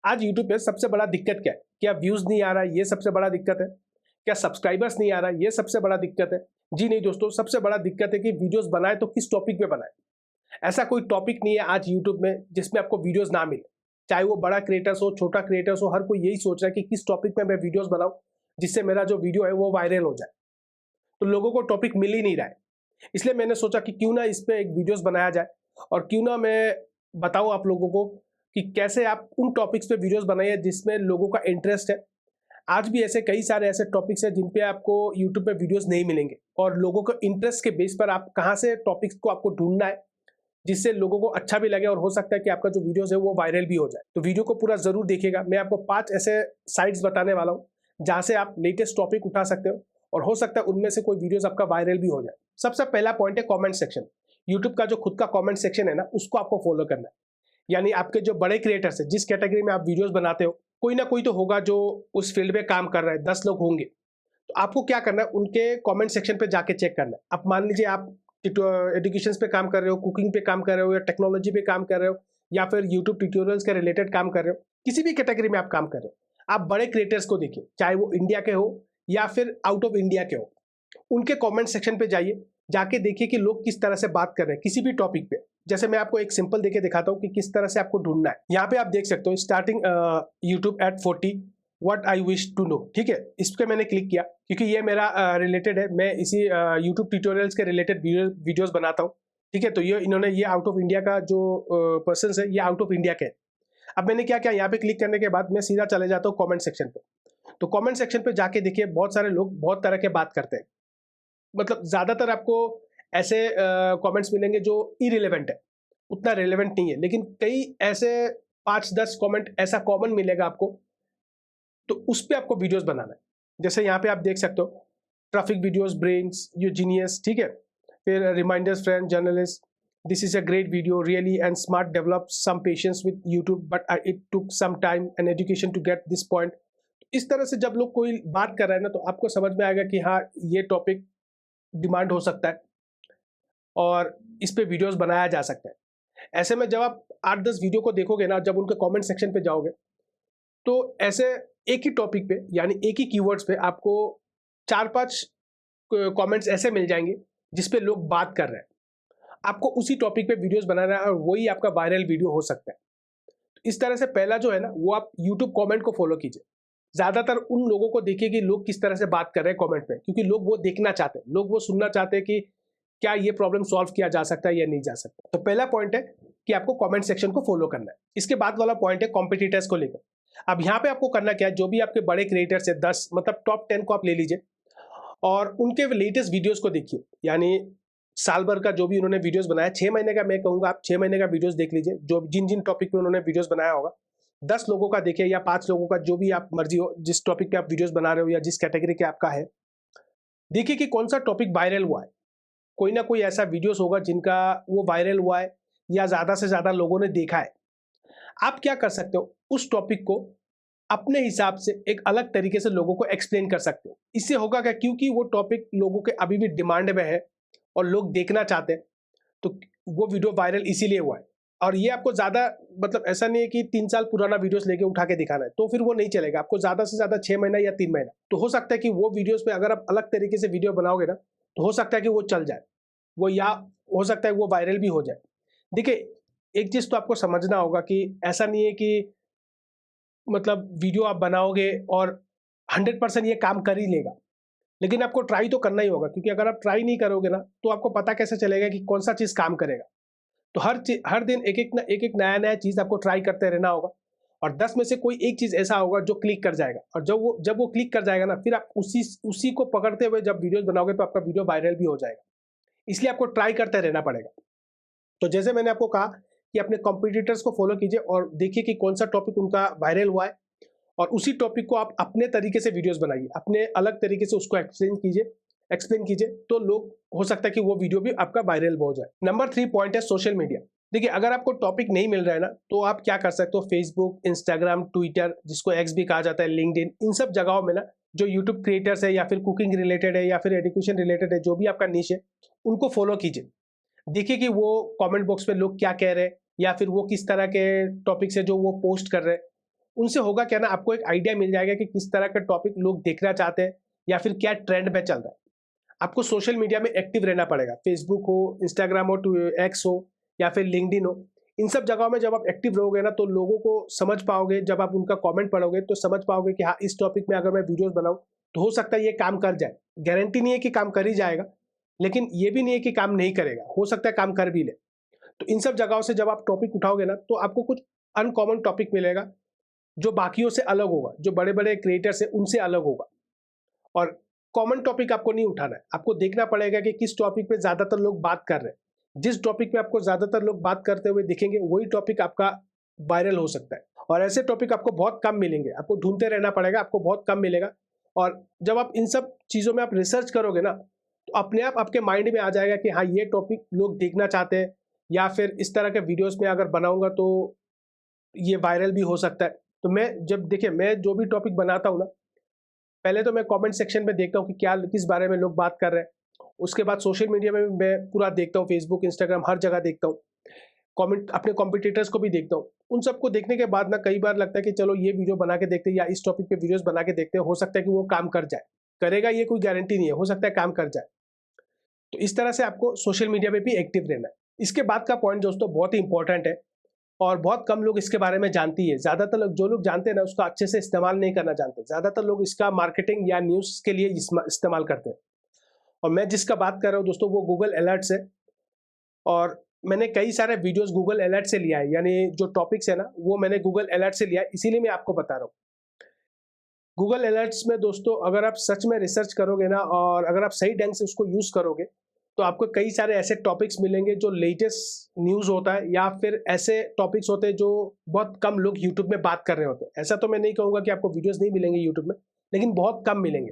आज यूट्यूब पे सबसे बड़ा दिक्कत क्या है? क्या व्यूज नहीं आ रहा है, ये सबसे बड़ा दिक्कत है? क्या सब्सक्राइबर्स नहीं आ रहा है, ये सबसे बड़ा दिक्कत है? जी नहीं दोस्तों, सबसे बड़ा दिक्कत है कि वीडियोस बनाए तो किस टॉपिक पे बनाए। ऐसा कोई टॉपिक नहीं है आज यूट्यूब में जिसमें आपको वीडियोस ना मिले। चाहे वो बड़ा क्रिएटर्स हो, छोटा क्रिएटर्स हो, हर कोई यही सोच रहा है कि किस टॉपिक पे मैं वीडियोस बनाऊं जिससे मेरा जो वीडियो है वो वायरल हो जाए। तो लोगों को टॉपिक मिल ही नहीं रहा है। इसलिए मैंने सोचा कि क्यों ना इस पे एक वीडियोस बनाया जाए और क्यों ना मैं बताऊं आप लोगों को कि कैसे आप उन टॉपिक्स पे वीडियोस बनाइए जिसमें लोगों का इंटरेस्ट है। आज भी ऐसे कई सारे ऐसे टॉपिक्स हैं जिन पे आपको यूट्यूब पे वीडियोस नहीं मिलेंगे और लोगों को इंटरेस्ट के बेस पर आप कहाँ से टॉपिक्स को आपको ढूंढना है जिससे लोगों को अच्छा भी लगे और हो सकता है कि आपका जो वीडियोस है वो वायरल भी हो जाए। तो वीडियो को पूरा जरूर देखिएगा। मैं आपको 5 ऐसे साइट्स बताने वाला हूँ जहाँ से आप लेटेस्ट टॉपिक उठा सकते हो और हो सकता है उनमें से कोई वीडियोस आपका वायरल भी हो जाए। सबसे पहला पॉइंट है कमेंट सेक्शन। यूट्यूब का जो खुद का कमेंट सेक्शन है ना, उसको आपको फॉलो करना है। यानी आपके जो बड़े क्रिएटर्स है, जिस कैटेगरी में आप वीडियोस बनाते हो, कोई ना कोई तो होगा जो उस फील्ड में काम कर रहा है, 10 लोग होंगे। तो आपको क्या करना है, उनके कमेंट सेक्शन पे जाके चेक करना है। अब मान लीजिए आप एजुकेशन पे काम कर रहे हो, कुकिंग पे काम कर रहे हो, या टेक्नोलॉजी पे काम कर रहे हो, या फिर यूट्यूब ट्यूटोरियल्स के रिलेटेड काम कर रहे हो, किसी भी कैटेगरी में आप काम कर रहे हो, आप बड़े क्रिएटर्स को देखिए, चाहे वो इंडिया के हो या फिर आउट ऑफ इंडिया के हो। उनके कमेंट सेक्शन पे जाइए, जाके देखिए कि लोग किस तरह से बात कर रहे हैं किसी भी टॉपिक पे। जैसे मैं आपको एक सिंपल देके दिखाता हूँ कि किस तरह से आपको ढूंढना है। यहाँ पे आप देख सकते हो starting YouTube at 40 what I wish to know. ठीक है, इस पे मैंने क्लिक किया क्योंकि ये मेरा रिलेटेड है। मैं इसी यूट्यूब ट्यूटोरियल्स के रिलेटेड वीडियोस बनाता हूँ। ठीक है, तो ये इन्होंने ये आउट ऑफ इंडिया का जो पर्सन है, ये आउट ऑफ इंडिया के हैं। अब मैंने क्या किया, यहाँ पे क्लिक करने के बाद मैं सीधा चले जाता हूँ कमेंट सेक्शन पे। तो कमेंट सेक्शन पे जाके देखिए, बहुत सारे लोग बहुत तरह के बात करते हैं। मतलब ज्यादातर आपको ऐसे कमेंट्स मिलेंगे जो इरिलेवेंट है, उतना रेलेवेंट नहीं है, लेकिन कई ऐसे 5-10 कमेंट ऐसा कॉमन मिलेगा आपको, तो उस पे आपको वीडियोस बनाना है। जैसे यहाँ पे आप देख सकते हो, traffic videos brains you genius. ठीक है, फिर reminders friend journalist, this is a great video really and smart, develop some patience with YouTube but it took some time and education to get this point. इस तरह से जब लोग कोई बात कर रहा है ना, तो आपको समझ में आएगा कि हाँ, ये टॉपिक डिमांड हो सकता है और इस पे वीडियोस बनाया जा सकता है। ऐसे में जब आप 8-10 वीडियो को देखोगे ना, जब उनके कमेंट सेक्शन पे जाओगे, तो ऐसे एक ही टॉपिक पे यानी एक ही कीवर्ड्स पे आपको 4-5 कमेंट्स ऐसे मिल जाएंगे जिस पे लोग बात कर रहे हैं। आपको उसी टॉपिक पे वीडियोस बनाना है और वही आपका वायरल वीडियो हो सकता है। तो इस तरह से पहला जो है ना, वो आप यूट्यूब कमेंट को फॉलो कीजिए। ज्यादातर उन लोगों को देखिए कि लोग किस तरह से बात कर रहे हैं कमेंट पे, क्योंकि लोग वो देखना चाहते हैं, लोग वो सुनना चाहते हैं कि क्या ये प्रॉब्लम सॉल्व किया जा सकता है या नहीं जा सकता। तो पहला पॉइंट है कि आपको कमेंट सेक्शन को फॉलो करना है। इसके बाद वाला पॉइंट है कॉम्पिटिटर्स को लेकर। अब यहाँ पे आपको करना क्या है, जो भी आपके बड़े क्रिएटर्स है, 10 मतलब टॉप 10 को आप ले लीजिए और उनके लेटेस्ट वीडियोस को देखिए। यानी साल भर का जो भी उन्होंने वीडियोस बनाया, 6 महीने का मैं कहूंगा आप 6 महीने का वीडियोस देख लीजिए, जो जिन जिन टॉपिक पे उन्होंने वीडियोस बनाया होगा। 10 लोगों का देखिए या 5 लोगों का, जो भी आप मर्जी हो, जिस टॉपिक पे आप वीडियोस बना रहे हो या जिस कैटेगरी के आपका है, देखिए कि कौन सा टॉपिक वायरल हुआ है। कोई ना कोई ऐसा वीडियोस होगा जिनका वो वायरल हुआ है या ज्यादा से ज्यादा लोगों ने देखा है। आप क्या कर सकते हो, उस टॉपिक को अपने हिसाब से एक अलग तरीके से लोगों को एक्सप्लेन कर सकते हो। इससे होगा क्या, क्योंकि वो टॉपिक लोगों के अभी भी डिमांड में है और लोग देखना चाहते हैं, तो वो वीडियो वायरल इसीलिए हुआ है। और ये आपको ज्यादा मतलब ऐसा नहीं है कि 3 साल पुराना वीडियोस लेके उठा के दिखाना है, तो फिर वो नहीं चलेगा। आपको ज्यादा से ज्यादा 6 महीना या 3 महीना। तो हो सकता है कि वो वीडियोस पे अगर आप अलग तरीके से वीडियो बनाओगे ना, तो हो सकता है कि वो चल जाए, वो या हो सकता है वो वायरल भी हो जाए। देखिए, एक चीज तो आपको समझना होगा कि ऐसा नहीं है कि मतलब वीडियो आप बनाओगे और 100% ये काम कर ही लेगा, लेकिन आपको ट्राई तो करना ही होगा, क्योंकि अगर आप ट्राई नहीं करोगे ना, तो आपको पता कैसे चलेगा कि कौन सा चीज काम करेगा। तो हर दिन एक एक नया नया चीज आपको ट्राई करते रहना होगा और 10 में से कोई एक चीज ऐसा होगा जो क्लिक कर जाएगा, और जब वो क्लिक कर जाएगा ना, फिर आप उसी को पकड़ते हुए जब वीडियोस बनाओगे तो आपका वीडियो वायरल भी हो जाएगा। इसलिए आपको ट्राई करते रहना पड़ेगा। तो जैसे मैंने आपको कहा कि अपने कॉम्पिटिटर्स को फॉलो कीजिए और देखिए कि कौन सा टॉपिक उनका वायरल हुआ है, और उसी टॉपिक को आप अपने तरीके से वीडियोस बनाइए, अपने अलग तरीके से उसको एक्सप्लेन कीजिए, तो लोग हो सकता है कि वो वीडियो भी आपका वायरल हो जाए। नंबर 3 पॉइंट है सोशल मीडिया। देखिए, अगर आपको टॉपिक नहीं मिल रहा है ना, तो आप क्या कर सकते हो, फेसबुक, इंस्टाग्राम, ट्विटर, जिसको एक्स भी कहा जाता है, लिंक्डइन, इन सब जगहों में ना जो यूट्यूब क्रिएटर्स है या फिर कुकिंग रिलेटेड है या फिर एजुकेशन रिलेटेड है, जो भी आपका निश है, उनको फॉलो कीजिए। देखिए कि वो कमेंट बॉक्स पे लोग क्या कह रहे हैं या फिर वो किस तरह के टॉपिक से जो वो पोस्ट कर रहे हैं, उनसे होगा क्या ना, आपको एक आइडिया मिल जाएगा कि किस तरह का टॉपिक लोग देखना चाहते हैं या फिर क्या ट्रेंड में चल रहा है। आपको सोशल मीडिया में एक्टिव रहना पड़ेगा, फेसबुक हो, इंस्टाग्राम हो, एक्स हो या फिर लिंक्डइन हो। इन सब जगहों में जब आप एक्टिव रहोगे ना, तो लोगों को समझ पाओगे, जब आप उनका कमेंट पढ़ोगे तो समझ पाओगे कि हाँ, इस टॉपिक में अगर मैं वीडियोस बनाऊं तो हो सकता है ये काम कर जाए। गारंटी नहीं है कि काम कर ही जाएगा, लेकिन ये भी नहीं है कि काम नहीं करेगा, हो सकता है काम कर भी ले। तो इन सब जगहों से जब आप टॉपिक उठाओगे ना, तो आपको कुछ अनकॉमन टॉपिक मिलेगा जो बाकियों से अलग होगा, जो बड़े बड़े क्रिएटर्स है उनसे अलग होगा। और कॉमन टॉपिक आपको नहीं उठाना है, आपको देखना पड़ेगा कि किस टॉपिक पे ज्यादातर लोग बात कर रहे हैं। जिस टॉपिक पे आपको ज्यादातर लोग बात करते हुए दिखेंगे, वही टॉपिक आपका वायरल हो सकता है। और ऐसे टॉपिक आपको बहुत कम मिलेंगे, आपको ढूंढते रहना पड़ेगा, आपको बहुत कम मिलेगा। और जब आप इन सब चीजों में आप रिसर्च करोगे ना, तो अपने आप आपके माइंड में आ जाएगा कि हाँ, ये टॉपिक लोग देखना चाहते हैं, या फिर इस तरह के वीडियोस में अगर बनाऊंगा तो ये वायरल भी हो सकता है। तो मैं जब देखिए, मैं जो भी टॉपिक बनाता हूँ ना, पहले तो मैं कमेंट सेक्शन में देखता हूँ कि क्या किस बारे में लोग बात कर रहे हैं। उसके बाद सोशल मीडिया में मैं पूरा देखता हूँ, फेसबुक, इंस्टाग्राम, हर जगह देखता हूँ। कमेंट अपने कॉम्पिटिटर्स को भी देखता हूँ। उन सबको देखने के बाद ना कई बार लगता है कि चलो ये वीडियो बना के देखते हैं, या इस टॉपिक पे वीडियोस बना के देखते हैं, हो सकता है कि वो काम कर जाए। करेगा ये कोई गारंटी नहीं है, हो सकता है काम कर जाए। तो इस तरह से आपको सोशल मीडिया पे भी एक्टिव रहना है। इसके बाद का पॉइंट दोस्तों बहुत ही इंपॉर्टेंट है, और बहुत कम लोग इसके बारे में जानती है। ज्यादातर लोग, जो लोग जानते हैं ना, उसका अच्छे से इस्तेमाल नहीं करना जानते। ज्यादातर लोग इसका मार्केटिंग या न्यूज के लिए इस्तेमाल करते हैं। और मैं जिसका बात कर रहा हूँ दोस्तों, वो गूगल अलर्ट्स है। और मैंने कई सारे वीडियोस गूगल अलर्ट से लिया है, यानी जो टॉपिक्स है ना, वो मैंने गूगल अलर्ट से लिया है, इसीलिए मैं आपको बता रहा हूँ। गूगल अलर्ट्स में दोस्तों, अगर आप सच में रिसर्च करोगे ना, और अगर आप सही ढंग से उसको यूज करोगे, तो आपको कई सारे ऐसे टॉपिक्स मिलेंगे जो लेटेस्ट न्यूज होता है, या फिर ऐसे टॉपिक्स होते हैं जो बहुत कम लोग यूट्यूब में बात कर रहे होते हैं। ऐसा तो मैं नहीं कहूंगा कि आपको वीडियोस नहीं मिलेंगे यूट्यूब में, लेकिन बहुत कम मिलेंगे।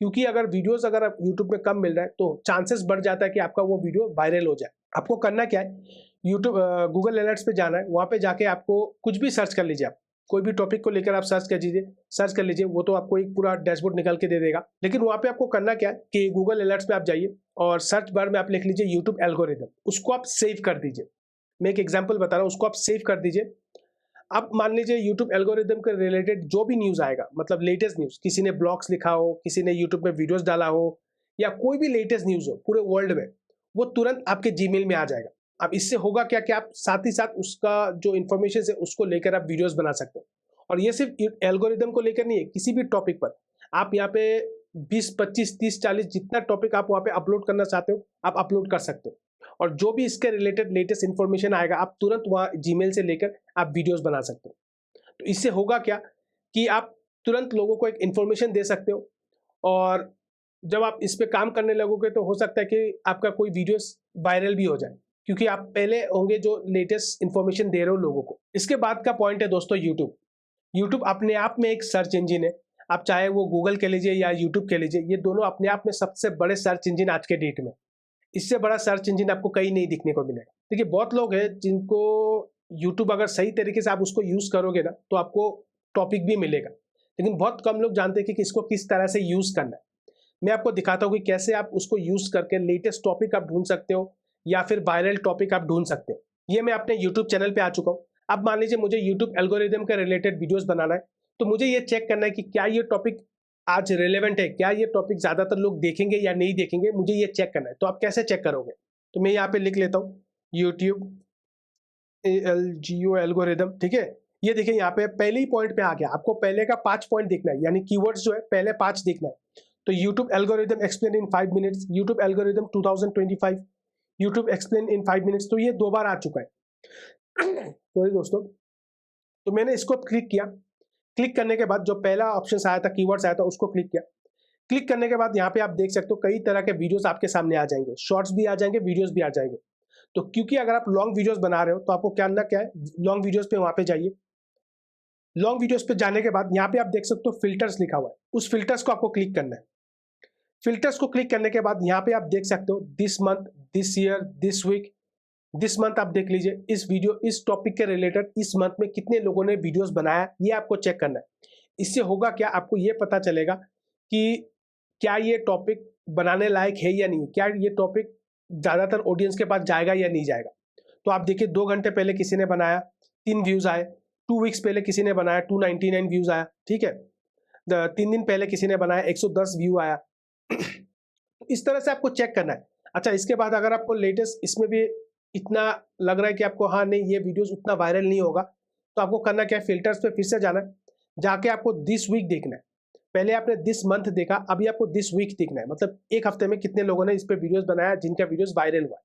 क्योंकि अगर वीडियोस अगर आप यूट्यूब में कम मिल रहा है, तो चांसेस बढ़ जाता है कि आपका वो वीडियो वायरल हो जाए। आपको करना क्या है, यूट्यूब गूगल अलर्ट्स पे जाना है, वहां पे जाके आपको कुछ भी सर्च कर लीजिए। आप कोई भी टॉपिक को लेकर आप सर्च कर लीजिए, वो तो आपको एक पूरा डैशबोर्ड निकल के दे देगा। लेकिन वहां पे आपको करना क्या है कि गूगल अलर्ट्स पे आप जाइए, और सर्च बार में आप लिख लीजिए यूट्यूब एल्गोरिदम, उसको आप सेव कर दीजिए। मैं एक एग्जांपल बता रहा हूँ, उसको आप सेव कर दीजिए। आप मान लीजिए यूट्यूब एल्गोरिदम के रिलेटेड जो भी न्यूज आएगा, मतलब लेटेस्ट न्यूज, किसी ने ब्लॉग्स लिखा हो, किसी ने यूट्यूब में वीडियोस डाला हो, या कोई भी लेटेस्ट न्यूज हो पूरे वर्ल्ड में, वो तुरंत आपके जीमेल में आ जाएगा। अब इससे होगा क्या कि आप साथ ही साथ उसका जो इन्फॉर्मेशन है उसको लेकर आप वीडियोस बना सकते हो। और ये सिर्फ एल्गोरिदम को लेकर नहीं है, किसी भी टॉपिक पर आप यहाँ पे 20, 25, 30, 40 जितना टॉपिक आप वहाँ पे अपलोड करना चाहते हो, आप अपलोड कर सकते हो। और जो भी इसके रिलेटेड लेटेस्ट इन्फॉर्मेशन आएगा, आप तुरंत वहाँ जीमेल से लेकर आप वीडियोस बना सकते हो। तो इससे होगा क्या कि आप तुरंत लोगों को एक इन्फॉर्मेशन दे सकते हो। और जब आप इस पे काम करने लगोगे, तो हो सकता है कि आपका कोई वीडियोस वायरल भी हो जाए, क्योंकि आप पहले होंगे जो लेटेस्ट इन्फॉर्मेशन दे रहे हो लोगों को। इसके बाद का पॉइंट है दोस्तों यूट्यूब। यूट्यूब अपने आप में एक सर्च इंजिन है। आप चाहे वो गूगल के लीजिए या यूट्यूब के लीजिए, ये दोनों अपने आप में सबसे बड़े सर्च इंजिन आज के डेट में। इससे बड़ा सर्च इंजिन आपको कहीं नहीं दिखने को मिलेगा। देखिए, बहुत लोग हैं जिनको यूट्यूब, अगर सही तरीके से आप उसको यूज करोगे ना, तो आपको टॉपिक भी मिलेगा। लेकिन बहुत कम लोग जानते हैं कि इसको किस तरह से यूज करना है। मैं आपको दिखाता हूँ कि कैसे आप उसको यूज करके लेटेस्ट टॉपिक आप ढूंढ सकते हो, या फिर वायरल टॉपिक आप ढूंढ सकते हो। ये मैं अपने यूट्यूब चैनल पे आ चुका हूँ। अब मान लीजिए मुझे यूट्यूब एल्गोरिदम के रिलेटेड वीडियोस बनाना है, तो मुझे ये चेक करना है कि क्या ये टॉपिक आज रिलेवेंट है, क्या ये टॉपिक ज्यादातर लोग देखेंगे या नहीं देखेंगे, मुझे ये चेक करना है। तो आप कैसे चेक करोगे? तो मैं यहाँ पे लिख लेता हूँ यूट्यूब ALGO एल्गोरिदम, ठीक है। ये देखिए, यहाँ पे पहले ही पॉइंट पे आ गया। आपको पहले का 5 पॉइंट देखना है, यानी कीवर्ड्स जो है पहले 5 देखना है। तो YouTube algorithm explain in 5 minutes, YouTube algorithm 2025, YouTube explain in 5 minutes. तो ये 2 बार आ चुका है। सॉरी दोस्तों। तो मैंने इसको क्लिक किया। क्लिक करने के बाद जो पहला ऑप्शन आया था, कीवर्ड्स आया था, उसको क्लिक किया। क्लिक करने के बाद यहाँ पे आप देख सकते हो कई तरह के वीडियोस आपके सामने आ जाएंगे, शॉर्ट्स भी आ जाएंगे, वीडियोस भी आ जाएंगे। तो क्योंकि अगर आप लॉन्ग वीडियोस बना रहे हो, तो आपको करना क्या है, लॉन्ग वीडियोस पे वहां पे जाइए। लॉन्ग वीडियोस पे जाने के बाद यहाँ पे आप देख सकते हो फिल्टर्स लिखा हुआ है, उस फिल्टर्स को आपको क्लिक करना है। फिल्टर्स को क्लिक करने के बाद यहाँ पे आप देख सकते हो this month, this year, this week. This month आप देख लीजिए, इस टॉपिक के रिलेटेड इस मंथ में कितने लोगों ने वीडियोस बनाया, ये आपको चेक करना है। इससे होगा क्या, आपको ये पता चलेगा कि क्या ये टॉपिक बनाने लायक है या नहीं, क्या ये टॉपिक ज्यादातर ऑडियंस के पास जाएगा या नहीं जाएगा। तो आप देखिए, 2 घंटे पहले किसी ने बनाया, 3 व्यूज आए, 2 वीक्स पहले किसी ने बनाया 299 व्यूज आया, ठीक है। 3 दिन पहले किसी ने बनाया 110 व्यू आया। इस तरह से आपको चेक करना है। अच्छा, इसके बाद अगर आपको लेटेस्ट इसमें भी इतना लग रहा है कि आपको हाँ नहीं ये वीडियोस उतना वायरल नहीं होगा, तो आपको करना क्या है, फिल्टर्स पे फिर से जाना है, जाके आपको दिस वीक देखना है। पहले आपने दिस मंथ देखा, अभी आपको दिस वीक देखना है, मतलब एक हफ्ते में कितने लोगों ने इस पे वीडियोस बनाया जिनका वीडियोस वायरल हुआ है।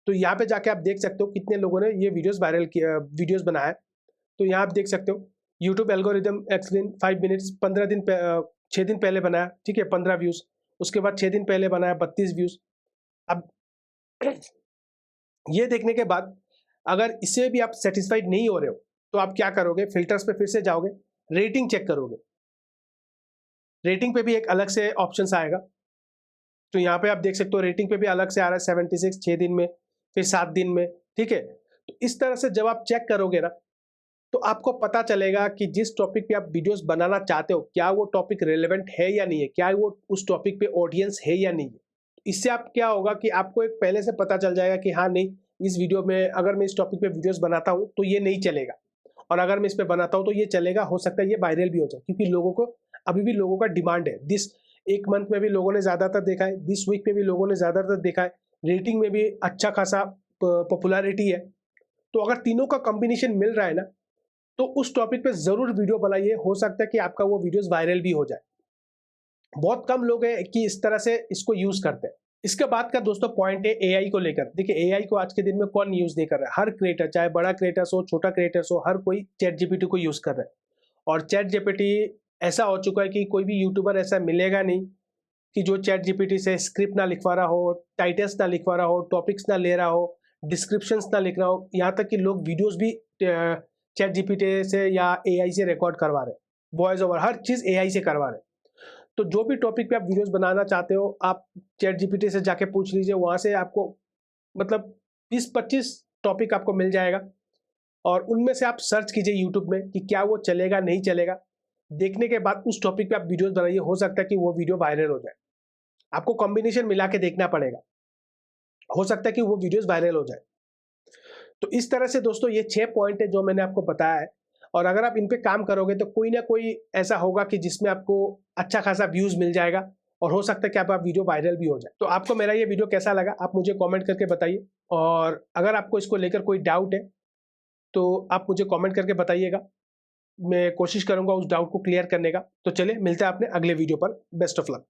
तो यहाँ पे जाके आप देख सकते हो कितने लोगों ने ये वीडियोस वायरल किया, वीडियोस बनाया। तो यहाँ आप देख सकते हो यूट्यूब एल्गोरिदम एक्सप्लेन 5 मिनट्स 6 दिन पहले बनाया, ठीक है, 15 व्यूज। उसके बाद 6 दिन पहले बनाया 32 व्यूज। अब ये देखने के बाद अगर इससे भी आप सेटिस्फाइड नहीं हो रहे हो तो आप क्या करोगे, फिल्टर्स पे फिर से जाओगे, रेटिंग चेक करोगे। रेटिंग पे भी एक अलग से ऑप्शंस आएगा, तो यहाँ पे आप देख सकते हो रेटिंग पे भी अलग से आ रहा है 76 6 दिन में, फिर 7 दिन में, ठीक है। तो इस तरह से जब आप चेक करोगे ना तो आपको पता चलेगा कि जिस टॉपिक पे आप वीडियोस बनाना चाहते हो क्या वो टॉपिक रेलेवेंट है या नहीं है, क्या वो उस टॉपिक पे ऑडियंस है या नहीं है। इससे आप क्या होगा कि आपको एक पहले से पता चल जाएगा कि हाँ नहीं, इस वीडियो में अगर मैं इस टॉपिक पे वीडियोस बनाता हूँ तो ये नहीं चलेगा, और अगर मैं इस पे बनाता हूँ तो ये चलेगा, हो सकता है ये वायरल भी हो जाए, क्योंकि लोगों को अभी भी लोगों का डिमांड है। दिस एक मंथ में भी लोगों ने ज्यादातर देखा है, दिस वीक में भी लोगों ने ज्यादातर देखा है, रेटिंग में भी अच्छा खासा पॉपुलैरिटी है। तो अगर तीनों का कॉम्बिनेशन मिल रहा है ना तो उस टॉपिक पे जरूर वीडियो बनाइए, हो सकता है कि आपका वो वीडियोस वायरल भी हो जाए। बहुत कम लोग हैं कि इस तरह से इसको यूज करते हैं। इसके बाद का दोस्तों पॉइंट है एआई को लेकर। देखिए एआई को आज के दिन में कौन यूज नहीं कर रहा है, हर क्रिएटर, चाहे बड़ा क्रिएटर्स हो छोटा क्रिएटर्स हो, हर कोई चैट जीपीटी को यूज कर रहा है। और चैट जीपीटी ऐसा हो चुका है कि कोई भी यूट्यूबर ऐसा मिलेगा नहीं कि जो चैट जीपीटी से स्क्रिप्ट ना लिखवा रहा हो, टाइटल्स ना लिखवा रहा हो, टॉपिक्स ना ले रहा हो, डिस्क्रिप्शंस ना लिख रहा हो, यहाँ तक कि लोग वीडियोस भी चैट जीपीटी से या एआई से रिकॉर्ड करवा रहे हैं, वॉइस ओवर हर चीज एआई से करवा रहे हैं। तो जो भी टॉपिक पे आप वीडियोस बनाना चाहते हो आप चैट जीपीटी से जाके पूछ लीजिए, वहां से आपको मतलब 20-25 टॉपिक आपको मिल जाएगा, और उनमें से आप सर्च कीजिए यूट्यूब में कि क्या वो चलेगा नहीं चलेगा। देखने के बाद उस टॉपिक पे आप वीडियोस बनाइए, हो सकता है कि वो वीडियो वायरल हो जाए। आपको कॉम्बिनेशन मिला के देखना पड़ेगा, हो सकता है कि वो वीडियोस वायरल हो जाए। तो इस तरह से दोस्तों ये 6 पॉइंट है जो मैंने आपको बताया है, और अगर आप इन पे काम करोगे तो कोई ना कोई ऐसा होगा कि जिसमें आपको अच्छा खासा व्यूज मिल जाएगा, और हो सकता है कि आप वीडियो वायरल भी हो जाए। तो आपको मेरा ये वीडियो कैसा लगा आप मुझे कमेंट करके बताइए, और अगर आपको इसको लेकर कोई डाउट है तो आप मुझे कमेंट करके बताइएगा, मैं कोशिश करूंगा उस डाउट को क्लियर करने का। तो चलिए मिलते हैं अपने अगले वीडियो पर, बेस्ट ऑफ लक।